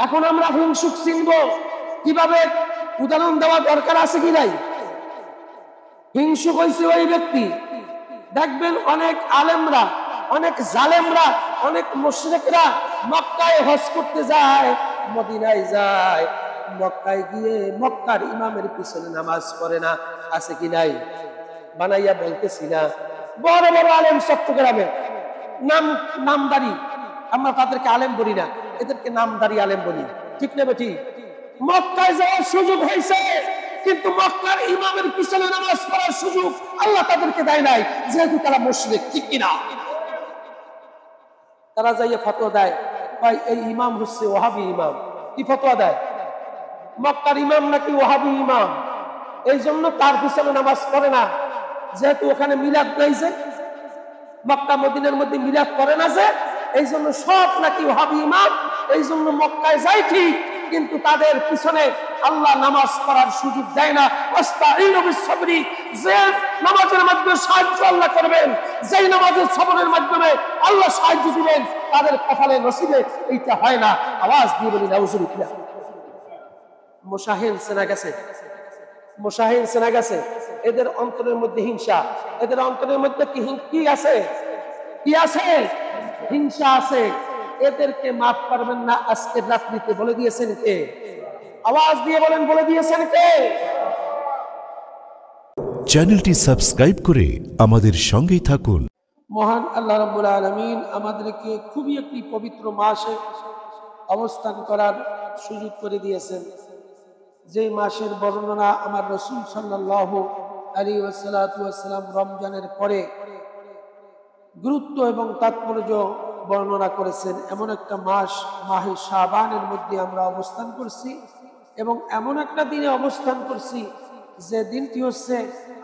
এখন আমরা হিংসুক চিনব কিভাবে? উদাহরণ দেওয়া দরকার আছে কি নাই? হিংসুক হয়েছে ওই ব্যক্তি, দেখবেন অনেক আলেমরা, অনেক জালেমরা, অনেক মুশরিকরা মক্কায় হজ করতে যায়, মদিনায় যায়, মক্কায় গিয়ে মক্কার ইমামের পিছনে নামাজ পড়ে না। আছে কি নাই? বানাইয়া বলতেছি না, বড় বড় আলেম চট্টগ্রামে নামদারি, আমরা তাদেরকে আলেম বলি না, এদেরকে নামদারি আলেম বলি, ঠিক না বেটি? মক্কায় যাওয়ার সুযোগ হয়েছে, কিন্তু মক্কার ইমামের পিছনে নামাজ পড়ার সুযোগ আল্লাহ তাদেরকে দেয় নাই, যেহেতু তারা মুশরিক, ঠিক কিনা? তারা যাইয়া ফতোয়া দেয়, ভাই এই ইমাম হচ্ছে ওয়াহাবি ইমাম। কি ফতোয়া দেয়? মক্কার ইমাম নাকি ওয়াহাবি ইমাম, এই জন্য তার পিছনে নামাজ পড়ে না, যেহেতু ওখানে মিলাদ নাই, যে মক্কা মদিনার মধ্যে মিলাদ করে না, যে এই জন্য সব নাকি ওয়াহাবি ইমাম, এই জন্য মক্কায় যায় ঠিক, কিন্তু তাদের পিছনে আল্লাহ নামাজ পড়ার সুযোগ দেয় না। ওয়াস্তাঈনু বিস-সাবরি, যে নামাজের মাধ্যমে সাহায্য আল্লাহ করবেন, যেই নামাজের সবরের মাধ্যমে আল্লাহ সাহায্য দিবেন, তাদের কপালে নসিবে এইটা হয় না। আওয়াজ দিয়ে বলি নাউজুবিল্লাহ। মুশাহিন সেনা গেছে, মুশাহিন সেনা গেছে, এদের অন্তরের মধ্যে হিংসা, এদের অন্তরের মধ্যে কি আছে? কি আছে? হিংসা আছে। এদেরকে মাফ করবেন না আজকের রাত্রিতে, বলে দিয়েছেন কে? আওয়াজ দিয়ে বলেন, বলে দিয়েছেন কে? চ্যানেলটি সাবস্ক্রাইব করে আমাদের সঙ্গেই থাকুন। মহান আল্লাহ রাব্বুল আলামিন আমাদেরকে খুবই একটি পবিত্র মাসে অবস্থান করার সুযোগ করে দিয়েছেন, যেই মাসের বর্ণনা আমার রাসূল সাল্লাল্লাহু আলাইহি ওয়াসাল্লাম রমজানের পরে গুরুত্ব এবং তাৎপর্য বর্ণনা করেছেন। এমন একটা মাস, মাহে শাবানের মধ্যে আমরা অবস্থান করছি, এবং এমন একটা দিনে অবস্থান করছি যে দিনটি হচ্ছে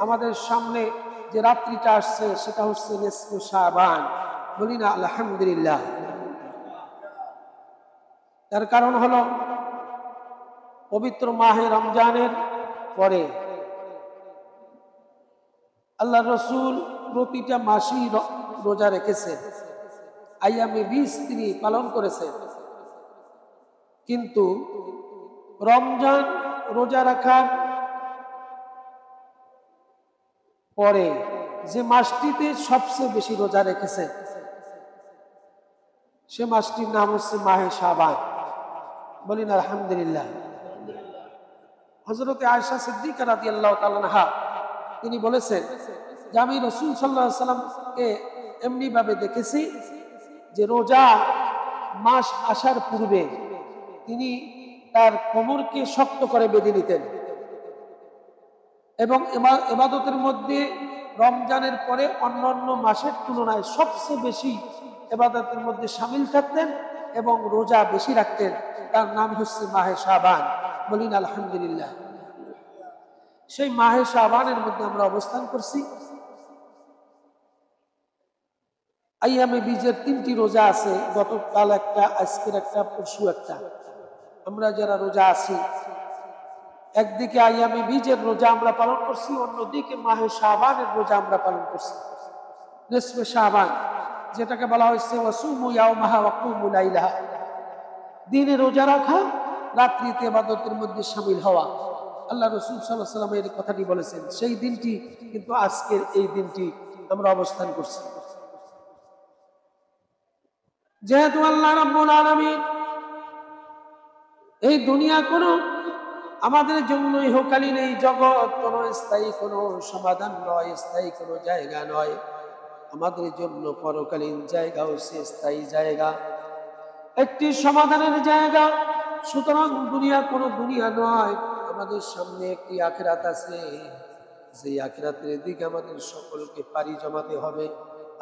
আমাদের সামনে যে রাত্রিটা আসছে, সেটা হচ্ছে নিসফে শাবান। বলি না আলহামদুলিল্লাহ। তার কারণ হলো পবিত্র মাহে রমজানের পরে আল্লাহ রসুল প্রতিটা মাসেই রোজা রেখেছেন, আইয়ামে 20 তিনি পালন করেছেন, কিন্তু রমজান রোজা রাখার পরে যে মাসটিতে সবচেয়ে বেশি রোজা রেখেছেন, সে মাসটির নাম হচ্ছে মাহে শাবান। বলি না আলহামদুলিল্লাহ। হযরতে আয়েশা সিদ্দিকা রাদিয়াল্লাহু তাআলা আনহা তিনি বলেছেন যে আমি রাসূল সাল্লাল্লাহু আলাইহি ওয়াসাল্লামকে এমনি ভাবে দেখেছি যে রোজা মাস আসার পূর্বে তিনি তার কোমরকে শক্ত করে বেঁধে নিতেন, এবং ইবাদতের মধ্যে রমজানের পরে অন্যান্য মাসের তুলনায় সবচেয়ে বেশি ইবাদতের মধ্যে শামিল থাকতেন এবং রোজা বেশি রাখতেন। তার নাম হচ্ছে মাহে শাবান। বলিন আলহামদুলিল্লাহ। সেই মাহে শাবানের মধ্যে আমরা অবস্থান করছি। আইয়ামে বীজের 3টি রোজা আছে, গতকাল একটা, আজকের একটা, পরশু একটা। আমরা যারা রোজা আছি, একদিকে আইয়ামে বীজের রোজা আমরা পালন করছি, অন্যদিকে মাহে শাবানের রোজা আমরা পালন করছি। নিসফে শাবান, যেটাকে বলা হয়েছে ওয়াসুমু ইয়াওমাহা ওয়া কুমু লাইলাহা, দিনে রোজা রাখা, রাত্রিতে ইবাদতের মধ্যে শামিল হওয়া। আল্লাহ রাসূল সাল্লাল্লাহু আলাইহি ওয়াসাল্লাম এই কথাটি বলেছেন। সেই দিনটি কিন্তু আজকের এই দিনটি আমরা অবস্থান করছি। যেহেতু আল্লাহ রাব্বুল আলামিন এই দুনিয়া কোনো আমাদের জন্য ইহকালীন, এই জগৎ কোনো স্থায়ী কোনো সমাধান নয়, স্থায়ী কোনো জায়গা নয়, আমাদের জন্য পরকালীন জায়গা হচ্ছে স্থায়ী জায়গা, একটি সমাধানের জায়গা। সুতরাং দুনিয়া কোনো দুনিয়া নয়, আমাদের সামনে একটি আখিরাত আছে, সেই আখিরাতের দিকে আমাদের সকলকে পাড়ি জমাতে হবে।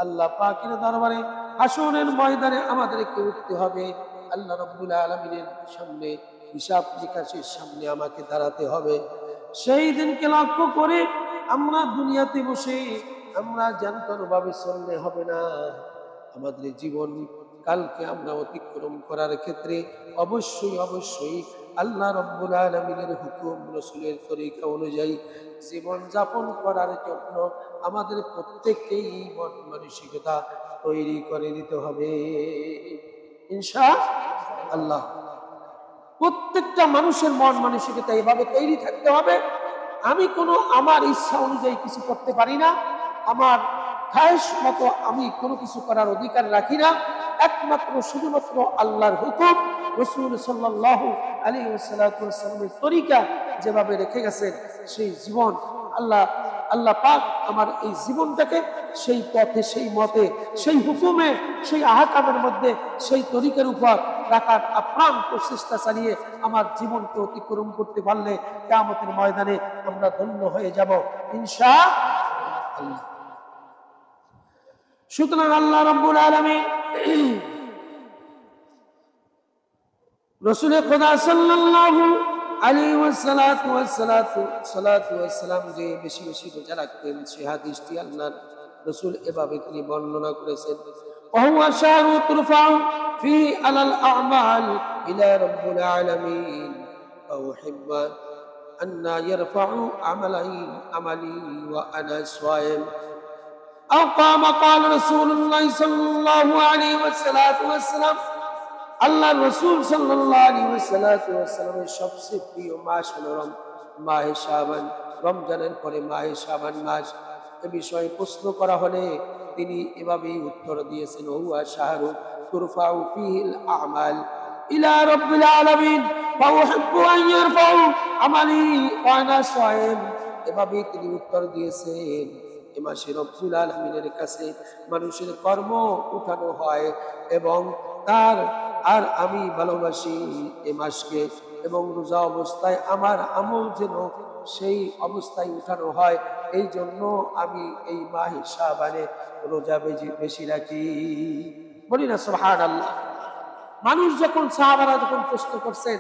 আল্লাহ পাকের দরবারে হাসরের ময়দানে আমাদেরকে উঠতে হবে। আল্লাহ রাব্বুল আলামিনের সামনে, হিসাব নিকাশের সামনে আমাকে দাঁড়াতে হবে। সেই দিনকে লক্ষ্য করে আমরা দুনিয়াতে বসে আমরা জানতভাবে চললে হবে না। আমাদের জীবন কালকে আমরা অতিক্রম করার ক্ষেত্রে অবশ্যই অবশ্যই আল্লাহ রাব্বুল আলামিনের হুকুম, রাসূলের তরিকা অনুযায়ী জীবন যাপন করার জন্য আমাদের প্রত্যেককেই মন মানসিকতা তৈরি করে নিতে হবে ইনশাআল্লাহ। আল্লাহ। প্রত্যেকটা মানুষের মন মানসিকতা এইভাবে তৈরি থাকতে হবে, আমি কোনো আমার ইচ্ছা অনুযায়ী কিছু করতে পারি না, আমার খায়েশ মতো আমি কোনো কিছু করার অধিকার রাখি না, একমাত্র শুধুমাত্র আল্লাহর হুকুম, রাসূল সাল্লাল্লাহু আলাইহি ওয়াসাল্লামের তরিকা যেভাবে রেখে গেছেন সেই জীবন, আল্লাহ পাক আমার এই জীবনটাকে সেই পথে, সেই মতে, সেই হুকুমে, সেই আহকামের মধ্যে, সেই তরিকার উপর রাখার আপ্রাণ প্রচেষ্টা চালিয়ে আমার জীবনকে অতিক্রম করতে পারলে কিয়ামতের ময়দানে আমরা ধন্য হয়ে যাব ইনশাআল্লাহ। সুতরাং আল্লাহ রাব্বুল আলামিন রাসূল খোদা সাল্লাল্লাহু আলাইহি ওয়াসাল্লাম যে বেশি বেশি রোজা রাখতেন সে হাদিসটি আল্লাহর রাসূল এভাবে তিনি বর্ণনা করেছেন, ওয়া শাহরু তুরফাউ ফি আলাল আ'মাল ইলা রাব্বিল আলামিন ওয়া উহিব্বু আন্না ইয়ারফাউ আমালি ওয়া আনা সায়েম আও কামা ক্বালা রাসূলুল্লাহ সাল্লাল্লাহু আলাইহি ওয়াসাল্লাম। আল্লাহ রাসূল সাল্লাল্লাহু আলাইহি ওয়াসাল্লামের সবচেয়ে প্রিয় মাস হলো মাহে শাবান, রমজানের পরে মাহে শাবান মাস। এ বিষয়ে প্রশ্ন করা হলে তিনি এভাবেই উত্তর দিয়েছেন, হুয়া শাহরু তুরফাউ ফিহিল আমাল ইলা রাব্বিল আলামিন ওয়া উহিব্বু আন ইয়ারফাউ আমালি ওয়া আনা সায়েম। এভাবেই তিনি উত্তর দিয়েছেন, এ মাসে রব্বুল আলামিনের কাছে মানুষের কর্ম উঠানো হয় এবং আর আমি ভালোবাসি এ মাসকে, এবং রোজা অবস্থায় আমার আমল যেন সেই অবস্থায় উঠানো হয়, এই জন্য আমি এই মাহে শাবানে রোজা বেশি রাখি। বলি না সুবহানাল্লাহ। মানুষ যখন সাহাবারা যখন প্রশ্ন করছেন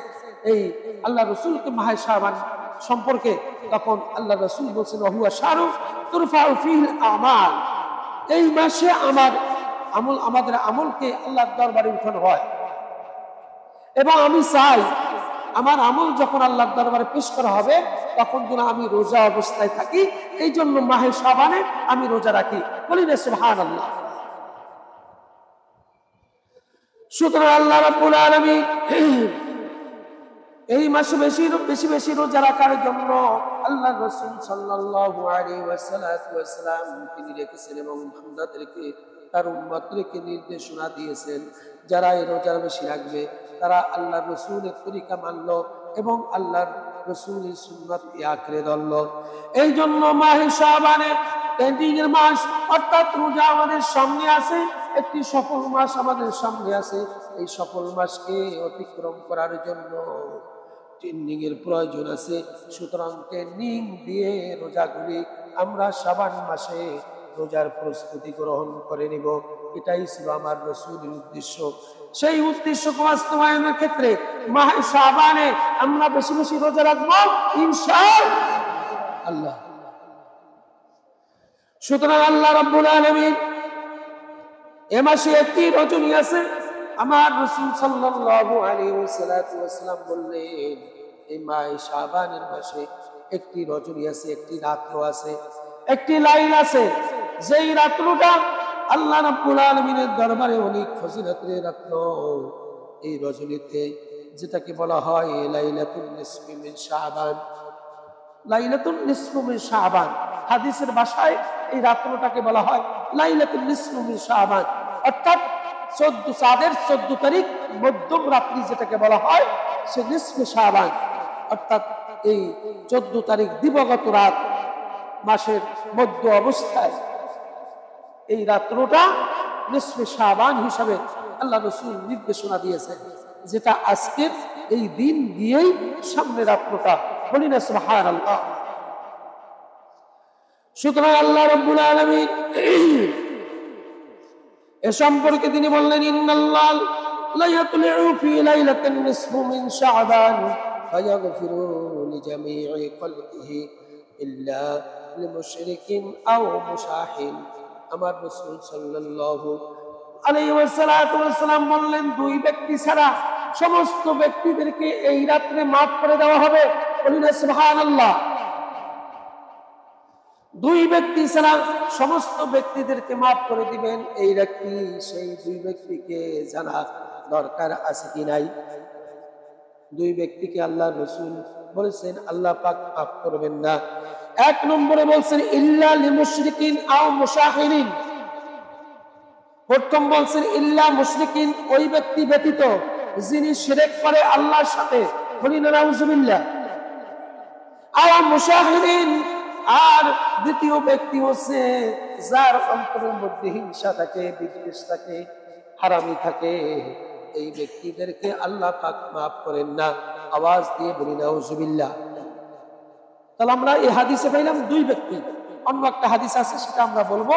এই আল্লাহ রাসূলকে মাহে শাবান সম্পর্কে, তখন আল্লাহ রাসূল বলছেন, হুয়া শাহরু তুরফাউ ফিহিল আমাল, এই মাসে আমাদের আমলকে আল্লাহর দরবারে উঠানো হয়, এবং আমি চাই আমার আমল যখন আল্লাহর দরবারে পেশ করা হবে তখন যেন আমি রোজা অবস্থায় থাকি, এই জন্য মাহে শাবানে আমি রোজা রাখি। বলি না সুবহানাল্লাহ। সুতরাং আল্লাহ রাব্বুল আলামিন এই মাসে বেশি বেশি রোজা রাখার জন্য আল্লাহ রাসূল সাল্লাল্লাহু আলাইহি ওয়াসাল্লাম তিনি রেখেছেন এবং বান্দাদেরকে, তার উম্মতদেরকে নির্দেশনা দিয়েছেন, যারা এই রোজা বেশি রাখবে তারা আল্লাহর রাসূলের তরিকা মানলো এবং আল্লাহর রাসূলের সুন্নাতকে আঁকড়ে ধরলো। এই জন্য মাহে শাবানে ট্রেন্ডিংয়ের মাস, অর্থাৎ রোজা আমাদের সামনে আছে, একটি সফল মাস আমাদের সামনে আছে। এই সফল মাসকে অতিক্রম করার জন্য ট্রেনিং এর প্রয়োজন আছে। সুতরাং ট্রেনিং দিয়ে রোজাগুলি আমরা শাবান মাসে রোজার প্রস্তুতি গ্রহণ করে নিব, এটাই ছিল আমার রাসূলের উদ্দেশ্য। সেই উদ্দেশ্য বাস্তবায়নের ক্ষেত্রে মাহে শাবানে আমরা বেশি বেশি রোজা রাখবো ইনশাআল্লাহ। সুতরাং আল্লাহ রাব্বুল আলামিন এ মাসে একটি রজনী আছে, আমার রাসূল সাল্লাল্লাহু আলাইহি ওয়াসাল্লাম বললেন এই মাহে শাবানের মাসে একটি রজনী আছে, একটি রাত্র আছে, একটি লাইল আছে, যেই রাত্রটা আল্লাহ রাব্বুল আলামিনের দরবারে অনেক ফজিলতের রাত্র। এই রজনীতে যেটাকে বলা হয় লাইলাতুন নিসফি মিন শাবান, লাইলাতুন নিসফি মিন শাবান, হাদিসের ভাষায় এই রাত্রটাকে বলা হয় লাইলাতুন নিসফি মিন শাবান, অর্থাৎ 14 চাঁদের 14 তারিখ মধ্যম রাত্রি যেটাকে বলা হয় সে নিসফে শাবান, অর্থাৎ এই 14 তারিখ দিবাগত রাত, মাসের মধ্য অবস্থায় এই রাত্রটা নিসফে শাবান হিসাবে আল্লাহ রাসূল নির্দেশনা দিয়েছেন, যেটা আজকের এই দিন দিয়েই সামনে রাত্রটা। বলি না সুবহানাল্লাহ। সুতরাং আল্লাহ রাব্বুল আলামিন এ সম্পর্কে তিনি বললেন, ইন্নাল্লাহ লা ইয়াতলিউ ফি লাইলাতিন নিসফি মিন শাবান ফায়াগফিরু লিজামি'i খালকিহি ইল্লা লিমুশরিকিন আও মুশাহিন। আমার রাসূল সাল্লাল্লাহু আলাইহি ওয়াসাল্লাম বললেন, দুই ব্যক্তি ছাড়া সমস্ত ব্যক্তিদেরকে এই রাত্রে মাফ করে দেওয়া হবে। বলি না সুবহানাল্লাহ। দুই ব্যক্তি ছাড়া সমস্ত ব্যক্তিদেরকে মাফ করে দিবেন। এই ব্যক্তি সেই দুই ব্যক্তিকে যারা দরকার আছে কি নাই? দুই ব্যক্তিকে আল্লাহ রাসূল বলেছেন আল্লাহ পাক মাফ করবেন না। এক নম্বরে বলছেন ইল্লা লিমুশরিকিন আও মুশাহিরিন। প্রথম বলছেন ইল্লা মুশরিকিন, ওই ব্যক্তি ব্যতীত যিনি শিরক করে আল্লাহর সাথে, বলি না নাউজুবিল্লাহ। আও মুশাহিরিন, আর দ্বিতীয় ব্যক্তি হচ্ছে যার অন্তরের মধ্যে হিংসা থাকে, বিদ্বেষ থাকে, হারামি থাকে, এই ব্যক্তিদেরকে আল্লাহ পাক মাফ করেন না। আওয়াজ দিয়ে বলি নাউজুবিল্লাহ। তাহলে আমরা এই হাদিসে পাইলাম দুই ব্যক্তি। অন্য একটা হাদিস আছে সেটা আমরা বলবো,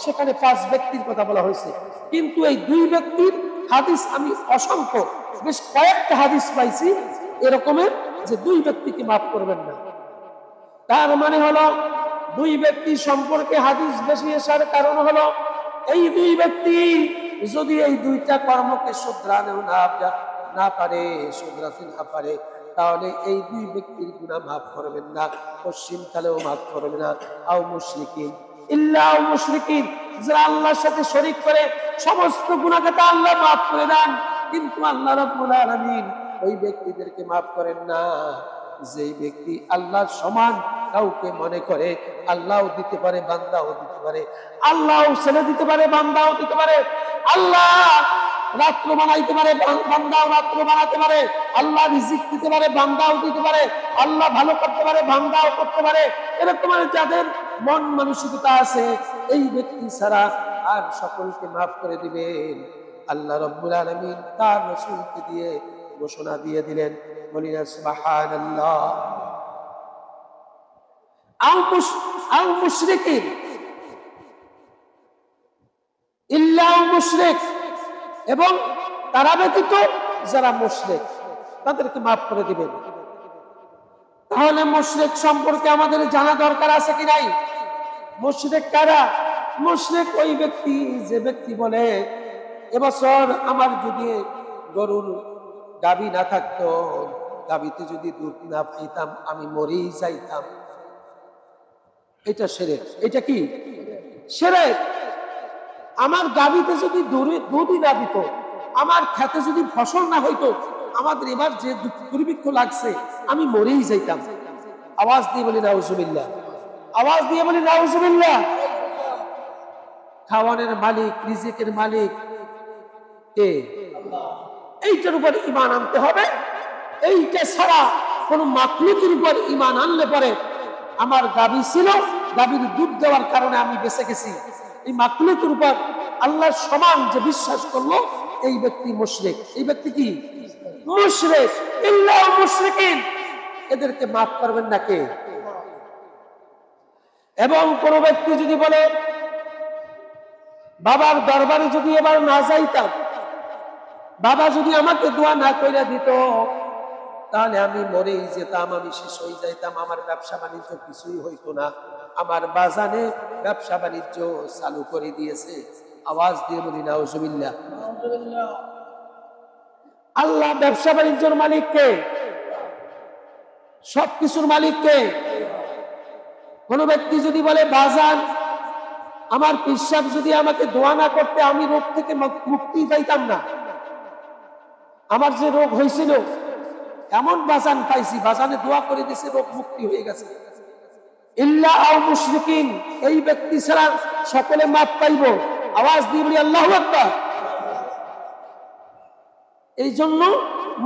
সেখানে 5 ব্যক্তির কথা বলা হয়েছে। কিন্তু এই দুই ব্যক্তির হাদিস আমি অসংখ্য, বেশ কয়েকটা হাদিস পাইছি এরকমের যে দুই ব্যক্তিকে মাফ করবেন না। তার মানে হলো দুই ব্যক্তি সম্পর্কে হাদিস বেশি আসার কারণ হলো এই দুই ব্যক্তি যদি এই দুইটা কর্মকে শুধরানো না পারে, শুধরাতে না পারে, তাহলে এই দুই ব্যক্তির গুনাহ মাফ করবেন না, পশ্চিম কালেও মাফ করবেন না। আও মুশরিকিন, ইল্লা আও মুশরিকিন, যারা আল্লাহর সাথে শরীক করে সমস্ত গুনাহকে আল্লাহ মাফ করে দেন, কিন্তু আল্লাহ রাব্বুল আলামিন ওই ব্যক্তিদেরকে মাফ করেন না। যেই ব্যক্তি আল্লাহর সমান কাউকে মনে করে, আল্লাহও দিতে পারে, বান্দাও দিতে পারে, আল্লাহও ছেলে দিতে পারে, বান্দাও দিতে পারে, আল্লাহ রাত্র বানাইতে পারে, বান্দাও রাত্র বানাতে পারে, আল্লাহ রিজিক দিতে পারে, বান্দাও দিতে পারে, আল্লাহ ভালো করতে পারে, বান্দাও করতে পারে, এরকম যাদের মন মানসিকতা আছে, এই ব্যক্তি ছাড়া আর সকলকে মাফ করে দিবেন। আল্লাহ রাব্বুল আলামিন তার রাসূলকে দিয়ে ঘোষণা দিয়ে দিলেন, বলি না সুবহানাল্লাহ। আও মুশরিকিন, ইল্লা মুশরিক, এবং তারা ব্যতীত যারা মুশরিক তাদেরকে মাফ করে দিবেন। তাহলে মুশরিক সম্পর্কে আমাদের জানা দরকার আছে কি নাই? মুশরিক কারা? মুশরিক ওই ব্যক্তি যে ব্যক্তি বলে এবছর আমার যদি গরুর গাবি না থাকতো, গাবিতে যদি দুধ না পাইতাম আমি মরেই যাইতাম। এটা শিরক। এটা কি শিরক? আমার গাবিতে যদি দুধই না দিত, আমার খেতে যদি ফসল না হইতো, আমাদের এবার যে দুর্ভিক্ষ লাগছে আমি মরেই যাইতাম। আওয়াজ দিয়ে বলি নাউজুবিল্লাহ, আওয়াজ দিয়ে বলি নাউজুবিল্লাহ। খাওয়ানোর মালিক, রিজিকের মালিক কে? এইটার উপর ঈমান আনতে হবে। এইটা ছাড়া কোন মাখলুকের উপর ঈমান আনলে পরে আমার গাবি ছিল, গাবির দুধ দেওয়ার কারণে আমি বেঁচে গেছি, এই মাখলুকের উপর আল্লাহর সমান যে বিশ্বাস করলো, এই ব্যক্তি মুশরিক। এই ব্যক্তি কি? মুশরিক। ইল্লা মুশরিকিন, এদেরকে মাফ করবেন না কে? এবং কোন ব্যক্তি যদি বলে বাবার দরবারে যদি এবার না যাইতাম, বাবা যদি আমাকে দোয়া না কইরা দিত, তাহলে আমি মরেই যেতাম, আমি শেষ হয়ে যাইতাম, আমার ব্যবসা বাণিজ্য কিছুই হইতো না। আমার বাজানে ব্যবসা বাণিজ্য চালু করে দিয়েছে। আওয়াজ দিয়ে বলি নাউজুবিল্লাহ। আল্লাহ ব্যবসা বাণিজ্যের মালিক কে? সবকিছুর মালিক কে? কোন ব্যক্তি যদি বলে বাজান আমার পিসাব যদি আমাকে দোয়া না করতে আমি রোগ থেকে মুক্তি পাইতাম না, আমার যে রোগ হয়েছিল এমন বাজান পাইছি, বাজানে দোয়া করে দিয়েছে, রোগ মুক্তি হয়ে গেছে। ইল্লা আও মুশরিকিন, এই ব্যক্তি ছাড়া সকলে মাফ পাইব। আওয়াজ দিয়ে বলি আল্লাহু আকবার। এই জন্য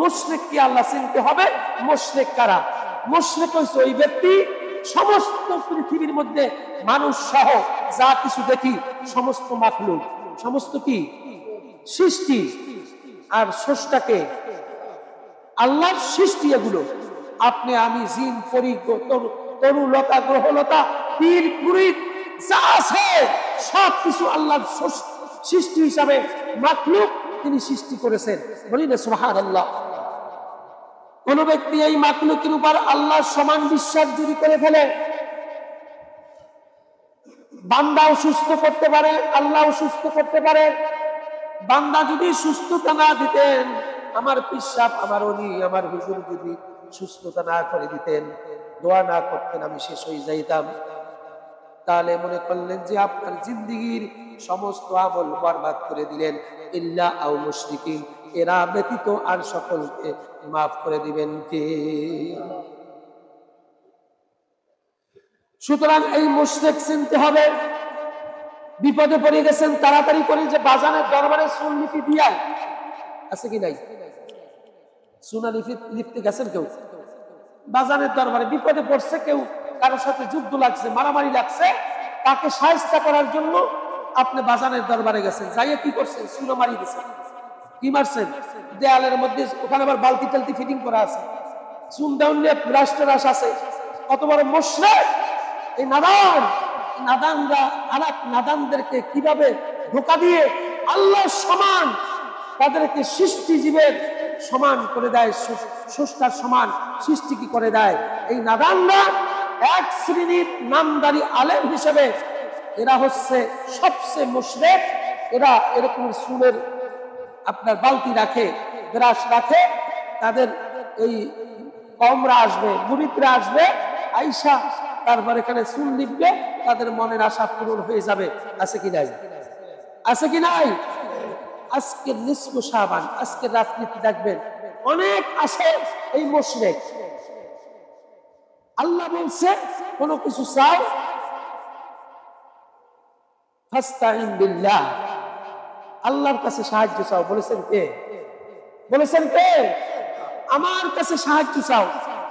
মুশরিককে আল্লাহ চিনতে হবে। মুশরিক কারা? মুশরিক হইছে ওই ব্যক্তি সমস্ত পৃথিবীর মধ্যে মানুষ সহ যা কিছু দেখি, সমস্ত মাখলুক, সমস্ত কি সৃষ্টি, আর স্রষ্টাকে আল্লাহর সৃষ্টি এগুলো, আপনি আমি, জিন, পরী, তরু, লতা, গ্রহলতা, পীর, পুরীত যা আছে সবকিছু আল্লাহর সৃষ্টি হিসাবে মাখলুক তিনি সৃষ্টি করেছেন। বলি না সুবহানাল্লাহ। কোন ব্যক্তি এই মাখলুকের উপর আল্লাহর সমান বিশ্বাস যদি করে ফেলে, বান্দাও সুস্থ করতে পারে, আল্লাহও সুস্থ করতে পারে। বান্দা যদি সুস্থতা না দিতেন, আমার পিসাব, আমার অলি, আমার হুজুর যদি সুস্থতা না করে দিতেন, দোয়া না করতেন, আমি শেষ হয়ে যাইতাম, তাহলে মনে করলেন যে আপনার জিন্দেগীর সমস্ত আমল বরবাদ করে দিলেন। ইল্লা আও মুশরিকিন, এরা ব্যতীত আর সকলকে মাফ করে দিবেন কে? সুতরাং এই মুশরিক চিনতে হবে। বিপদে পড়ে গেছেন, তাড়াতাড়ি করে যে বাজানের দরবারে সুন লিপি দিয়া, আছে কি নাই? সুনা লিখতে গেছেন কেউ বাজানের দরবারে, বিপদে পড়ছে কেউ, কারোর সাথে যুদ্ধ লাগছে, মারামারি লাগছে, তাকে সাহায্য করার জন্য আপনি বাজানের দরবারে গেছেন, যাইয়ে কি করছেন? সুনা মারি দিয়েছেন। কি মারছেন? দেয়ালের মধ্যে, ওখানে আবার বালতি টালতি ফিটিং করা আছে, চুন দেওয়ান নিয়ে রাষ্ট্রাস আছে। কত বড় মুশরিক এই নাদান! নাদানরা আরেক নাদানদেরকে কিভাবে ধোঁকা দিয়ে আল্লাহর সমান তাদেরকে সৃষ্টিজীবের সমান করে দেয়, স্রষ্টার সমান সৃষ্টি কি করে দেয়। এই নাদানরা এক শ্রেণীর নামদারি আলেম হিসেবে এরা হচ্ছে সবচেয়ে মুশরিক। এরা এরকম সুনের আপনার বালতি রাখে, গ্রাস রাখে, তাদের এই কমরা আসবে, মুরিদরা আসবে, আইসা তারপর এখানে সুন লিখবে, তাদের মনের আশা পূরণ হয়ে যাবে। আছে কি নাই? আছে কি নাই? আজকের নিসফ শাবান, আজকের রাজনীতি দেখবেন অনেক আছে এই মুশরিক। আল্লাহ বলছে কোনো কিছু চাও, ফাস্তাইন বিল্লাহ, আল্লাহর কাছে সাহায্য চাও। বলেছেন কে? বলেছেন কে? আমার কাছে সাহায্য চাও।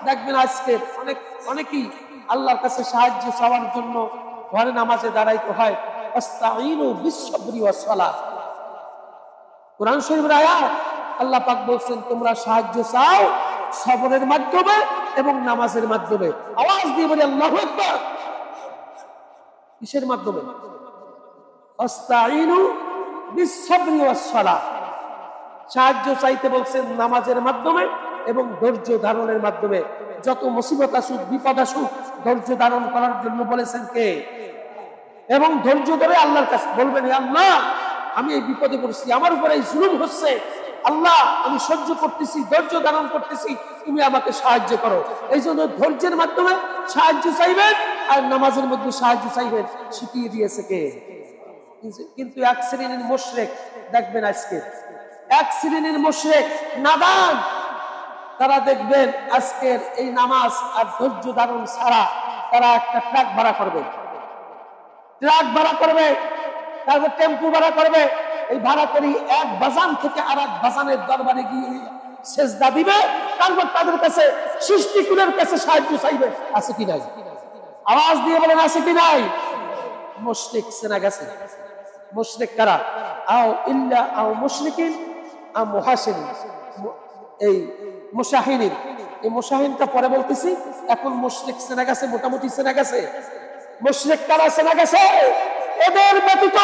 দেখবেন আজকে অনেকেই আল্লাহর কাছে সাহায্য চাওয়ার জন্য ঘরে নামাজে দাঁড়াইতে হয়। আস্তাইনু বিসসবরি ওয়াস সালাহ, কোরআন শরীফের আয়াত। আল্লাহ পাক বলছেন তোমরা সাহায্য চাও সবরের মাধ্যমে এবং নামাজের মাধ্যমে। আওয়াজ দিয়ে বলি আল্লাহু আকবার। কিসের মাধ্যমে? আস্তাইনু বিসসবরি ওয়াস সালাহ, সাহায্য চাইতে বলছেন নামাজের মাধ্যমে এবং ধৈর্য ধারণের মাধ্যমে। যত মুসিবত আসুক, বিপদ আসুক, ধৈর্য ধারণ করার জন্য বলেছেন কে? এবং ধৈর্য ধরে আল্লাহর কাছে বলবেন, আল্লাহ আমি এই বিপদে পড়ছি, আমার উপরে এই জুলুম হচ্ছে, আল্লাহ আমি সহ্য করতেছি, ধৈর্য ধারণ করতেছি, তুমি আমাকে সাহায্য করো। এই জন্য ধৈর্যের মাধ্যমে সাহায্য চাইবেন আর নামাজের মধ্যে সাহায্য চাইবেন। শিখিয়ে দিয়েছে কে? কিন্তু এক শ্রেণীর মুশরিক দেখবেন আজকে, এক শ্রেণীর মুশরিক নাদান, তারা দেখবেন আজকের এই নামাজ আর ধৈর্য ধারণ ছাড়া তারা একটা ট্রাক ভাড়া করবে, তারপর টেম্পু ভাড়া করবে। এই ভাড়া করি এক বাজান থেকে আর এক বাজানের দরবারে গিয়ে সেজদা দিবে, তারপর তাদের কাছে সৃষ্টিকুলের কাছে সাহায্য চাইবে। আছে কি নাই? আওয়াজ দিয়ে বলেন আছে কি নাই? মুশরিক চেনা গেছে। মুশরিক কারা? আও ইল্লা আও মুশরিকিন আও মুহাসিনিন, এই মুশাহিনিন। এই মুশাহিনটা পরে বলতেছি, এখন মুশরিক চেনা গেছে, মোটামুটি চেনা গেছে। মুশরিক কারা চেনা গেছে? এদের ব্যতীত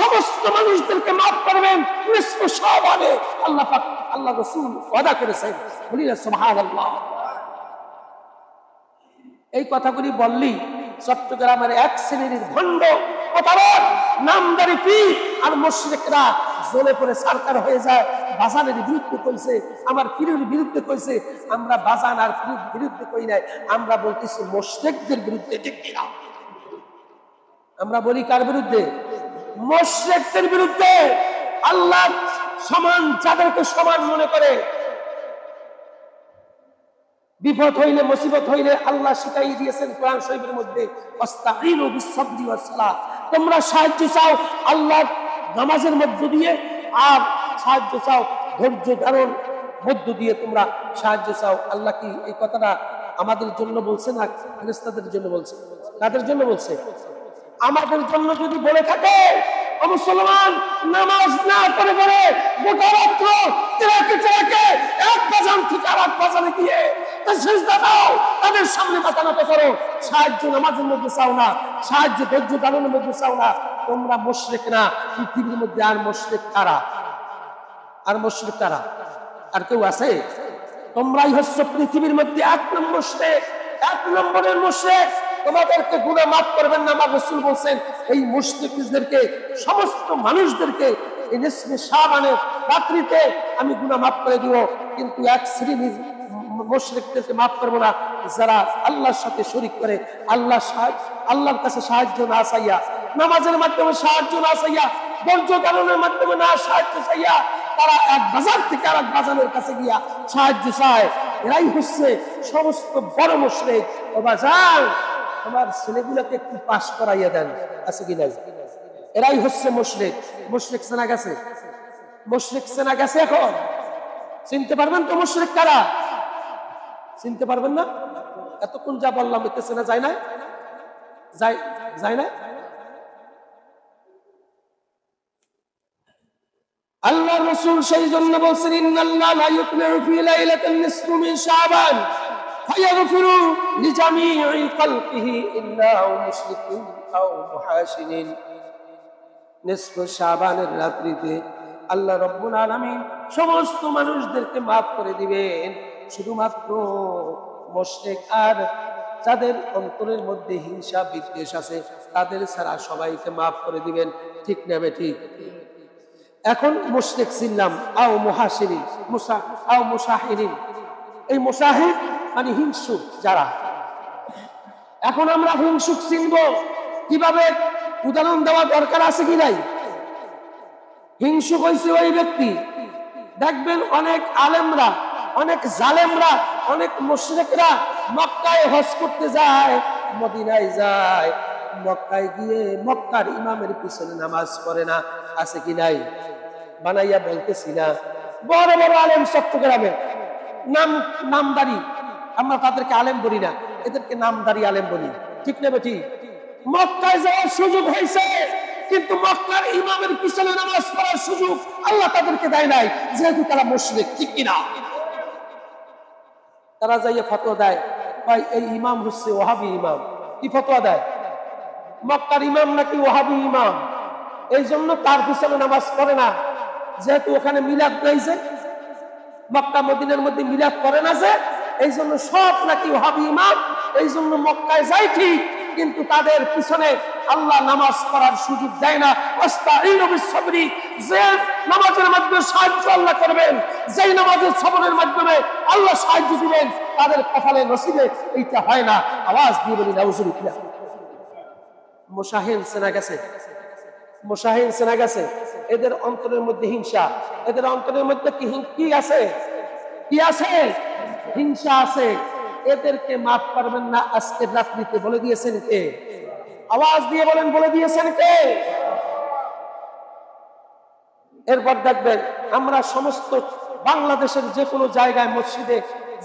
সমস্ত মানুষদেরকে মাফ করবেন নিসফ শাবানে। আল্লাহ পাক, আল্লাহ রাসূল ওয়াদা করেছেন। বলি না সুবহানাল্লাহ। এই কথাগুলি বললি চট্টগ্রামের এক শ্রেণীর ভণ্ড প্রতারক নামদারি পীর আর মুশরিকরা জ্বলে পড়ে সরকার হয়ে যায়। বাজানের বিরুদ্ধে কইছে, আমার পীরের বিরুদ্ধে কইছে। আমরা বাজান আর পীরের বিরুদ্ধে কই নাই, আমরা বলতেছি মুশরিকদের বিরুদ্ধে। ঠিক কিনা? আমরা বলি কার বিরুদ্ধে? মুশরিকদের বিরুদ্ধে। আল্লাহ সমান, যাদেরকে সমান মনে করে, বিপদ হইলে, মুসিবত হইলে আল্লাহ শিখাই দিয়েছেন কোরআন শরীফের মধ্যে, আস্তাঈনু বিসসবরি ওয়াস সালাহ, তোমরা সাহায্য চাও আল্লাহর নামাজের মধ্য দিয়ে, আর সাহায্য চাও ধৈর্য ধারণ মধ্য দিয়ে, তোমরা সাহায্য চাও। আল্লাহ কি এই কথাটা আমাদের জন্য বলছে না ফেরেশতাদের জন্য বলছে? কাদের জন্য বলছে? আমাদের জন্য যদি বলে থাকে, ও মুসলমান, নামাজ না করে পড়ে গোটা রাত্র তেরাকে এক বাজান থেকে আর এক বাজানে গিয়ে সেজদা দাও, তাদের সামনে মাথা নত করো। সাহায্য নামাজের মধ্যে চাও না, সাহায্য ধৈর্য ধারণের মধ্যে চাও না। তোমরা মুশরিক না। পৃথিবীর মধ্যে আর মুশরিক কারা? আর মুশরিক কারা? আর কেউ আছে? তোমরাই হচ্ছ পৃথিবীর মধ্যে এক নম্বর মুশরিক, এক নম্বরের মুশরিক। তোমাদেরকে গুনাহ মাফ করবেন না। আমার রাসূল বলেন এই মুশরিকদেরকে, সমস্ত মানুষদেরকে এই নিসফে শাবানের রাত্রিতে আমি গুনাহ মাফ করে দিব, কিন্তু এক শ্রেণীর মুশরিকদেরকে মাফ করব না, যারা আল্লাহর সাথে শরীক করে, আল্লাহর কাছে সাহায্য না চাইয়া, নামাজের মাধ্যমে সাহায্য না চাইয়া, ধৈর্য ধারণের মাধ্যমে না সাহায্য চাইয়া, তারা এক বাজার থেকে আর এক বাজারের কাছে গিয়া সাহায্য চায়। এরাই হচ্ছে সমস্ত বড় মুশরিক। ও বাজার, আমার ছেলেগুলোকে একটু পাস করাইয়া দেন, আছে কি নাই? এরাই হচ্ছে মুশরিক। মুশরিক চেনা গেছে? মুশরিক চেনা গেছে? এখন চিনতে পারবেন তো মুশরিক কারা? চিনতে পারবেন না? এতক্ষণ যা বললাম এতে চেনা যায় না? যায় না? আল্লাহ রাসূল সেই জন্য বলছেন, ইন্নাল্লাহা লা ইউতলিউ ফি লাইলাতিন নিসফি মিন শাবান ফায়াগফিরু লিজামিই খালকিহি ইল্লা মুশরিকিন আও মুহাসিনিন। নিসফ শাবানের রাত্রিতে আল্লাহ রাব্বুল আলামিন সমস্ত মানুষদেরকে maaf করে দিবেন, শুধুমাত্র মুশরিক আর যাদের অন্তরের মধ্যে হিংসা বিদ্বেষ আছে তাদের ছাড়া সবাইকে maaf করে দিবেন। ঠিক না বেঠিক? এখন মুশরিক ছিলাম আও মুহাসিরিন, আও মুশাহিরিন। এই মুশাহিদ মানে হিংসুক যারা। এখন আমরা হিংসুক চিনব কিভাবে? উদাহরণ দেওয়া দরকার আছে কি নাই? হিংসুক হইছে ওই ব্যক্তি, দেখবেন অনেক আলেমরা, অনেক জালেমরা, অনেক মুশরিকরা মক্কায় হজ করতে যায়, মদিনায় যায়, মক্কায় গিয়ে মক্কার ইমামের পিছনে নামাজ পড়ে না, আছে কি নাই? বানাইয়া বলতেছি না, বড় বড় আলেম চট্টগ্রামে নামদারি, আমরা তাদেরকে আলেম বলি না, এদেরকে নামদারি আলেম বলি। ঠিক না বেটি? মক্কায় যাওয়ার সুযোগ হয়েছে, কিন্তু মক্কার ইমামের পিছনে নামাজ পড়ার সুযোগ আল্লাহ তাদেরকে দেয় নাই, যেহেতু তারা মুশরিক। ঠিক কিনা? তারা যাইয়া ফতোয়া দেয়, ভাই এই ইমাম হচ্ছে ওয়াহাবি ইমাম। কি ফতোয়া দেয়? মক্কার ইমাম নাকি ওয়াহাবি ইমাম, এই জন্য তার পিছনে নামাজ পড়ে না, যেহেতু ওখানে মিলাদ নাই, যে মক্কা মদিনার মধ্যে মিলাদ করে না, যে এই জন্য সব নাকি ওয়াহাবি ইমাম, এই জন্য মক্কায় যায় ঠিক, কিন্তু তাদের পিছনে আল্লাহ নামাজ পড়ার সুযোগ দেয় না। আস্তাঈনু বিস-সাবরি, যে নামাজের মাধ্যমে সাহায্য আল্লাহ করবেন, যেই নামাজের সবরের মাধ্যমে আল্লাহ সাহায্য দিবেন, তাদের কপালে নসিবে এইটা হয় না। আওয়াজ দিয়ে বলি নাউজুবিল্লাহ। মুশাহিন চেনা গেছে? মুশাহিন চেনা গেছে? এদের অন্তরের মধ্যে হিংসা, এদের অন্তরের মধ্যে কি আছে? কি আছে? হিংসা আছে। এদেরকে মাফ করবেন না আজকের রাত্রিতে, বলে দিয়েছেন কে? আওয়াজ দিয়ে বলেন, বলে দিয়েছেন কে? এরপর দেখবেন আমরা সমস্ত বাংলাদেশের যে কোনো জায়গায় মসজিদে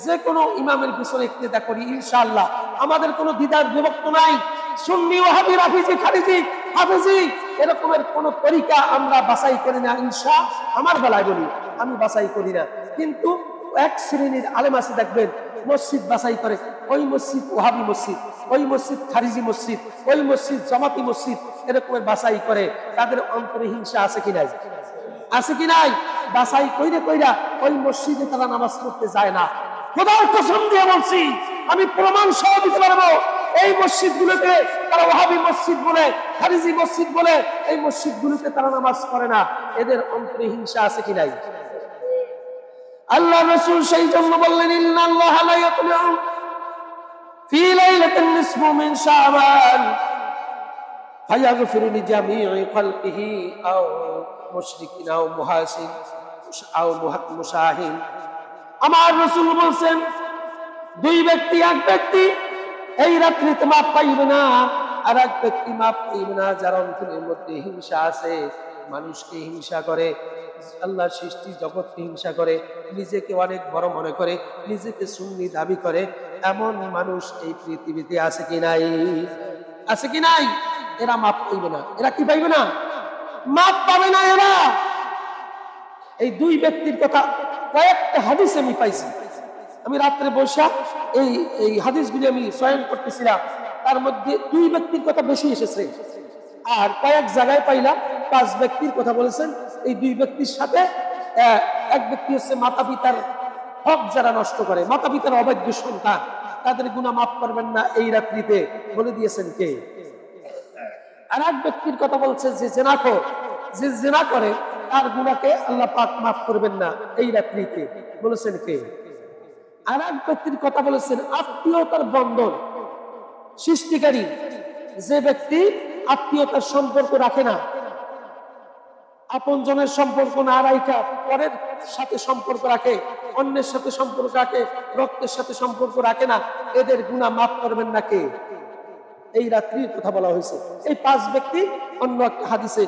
যে কোনো ইমামের পিছনে ইক্তেদা করি, ইনশাআল্লাহ আমাদের কোনো দ্বিধার বিভক্ত নাই। সুন্নি, ওয়াহাবি, রাফিজি, খারিজি, হাফেজি এরকমের কোন তরিকা আমরা বাছাই করি না। আমার বেলায় বলি, আমি বাছাই করি না, কিন্তু এক শ্রেণীর আলেম আছে দেখবেন মসজিদ বাছাই করে, ওই মসজিদ ওয়াহাবি মসজিদ, ওই মসজিদ খারিজি মসজিদ, ওই মসজিদ জামাতি মসজিদ, এরকমের বাছাই করে। তাদের অন্তরে হিংসা আছে কি নাই? আছে কি নাই? বাছাই কইরা কইরা ওই মসজিদে তারা নামাজ পড়তে যায় না। খোদার কসম দিয়ে বলছি, আমি প্রমাণ সহ দিতে পারবো, এই মসজিদগুলোতে তারা ওয়াহাবি মসজিদ বলে, খারিজি মসজিদ বলে, এই মসজিদগুলোতে তারা নামাজ পড়ে না। এদের অন্তরে হিংসা আছে কি নাই? আল্লাহ রাসূল সেই জন্য বললেন, ইন্নাল্লাহা লা ইয়াতলিউ ফি লাইলাতিন নিসফি মিন শাবান ফায়াগফিরু লিজামিই খালকিহি আও মুশরিকিন আও মুহাসিন আও মুশাহিন। আমার রাসূল বলেন, দুই ব্যক্তি, এক ব্যক্তি এই রাত্রিতে মাপ পাইবে না, আর এক ব্যক্তি মাপ পাইবে না যার অন্তরের মধ্যে হিংসা আছে, মানুষকে হিংসা করে, আল্লাহর সৃষ্টি জগৎকে হিংসা করে, নিজেকে অনেক বড় মনে করে, নিজেকে সুন্নি দাবি করে, এমন মানুষ এই পৃথিবীতে আছে কি নাই? আছে কি নাই? এরা মাপ পাইবে না। এরা কি পাইবে না? মাপ পাবে না এরা। এই দুই ব্যক্তির কথা কয়েকটা হাদিস আমি পাইছি, আমি রাত্রে বসে এই হাদিসগুলি আমি চয়ন করতেছিলাম, তার মধ্যে দুই ব্যক্তির কথা বেশি এসেছে, আর কয়েক জায়গায় পাইলাম 5 ব্যক্তির কথা বলেছেন। এই দুই ব্যক্তির সাথে এক ব্যক্তি হচ্ছে মাতা পিতার হক যারা নষ্ট করে, মাতা পিতার অবৈধ সন্তান, তাদের গুনাহ মাফ করবেন না এই রাত্রিতে, বলে দিয়েছেন কে? আর এক ব্যক্তির কথা বলছে যে জিনাখোর, যে জিনা করে তার গুনাহকে আল্লাহ পাক মাফ করবেন না এই রাত্রিতে, বলেছেন কে? আর এক ব্যক্তির কথা বলেছেন আত্মীয়তার বন্ধন সৃষ্টিকারী, যে ব্যক্তি আত্মীয়তার সম্পর্ক রাখে না, আপনজনের সম্পর্ক না রাখা পরের সাথে সম্পর্ক রাখে, অন্যের সাথে সম্পর্ক রাখে, রক্তের সাথে সম্পর্ক রাখে না, এদের গুনাহ মাফ করবেন না কে? এই রাত্রির কথা বলা হয়েছে। এই 5 ব্যক্তি অন্য একটা হাদিসে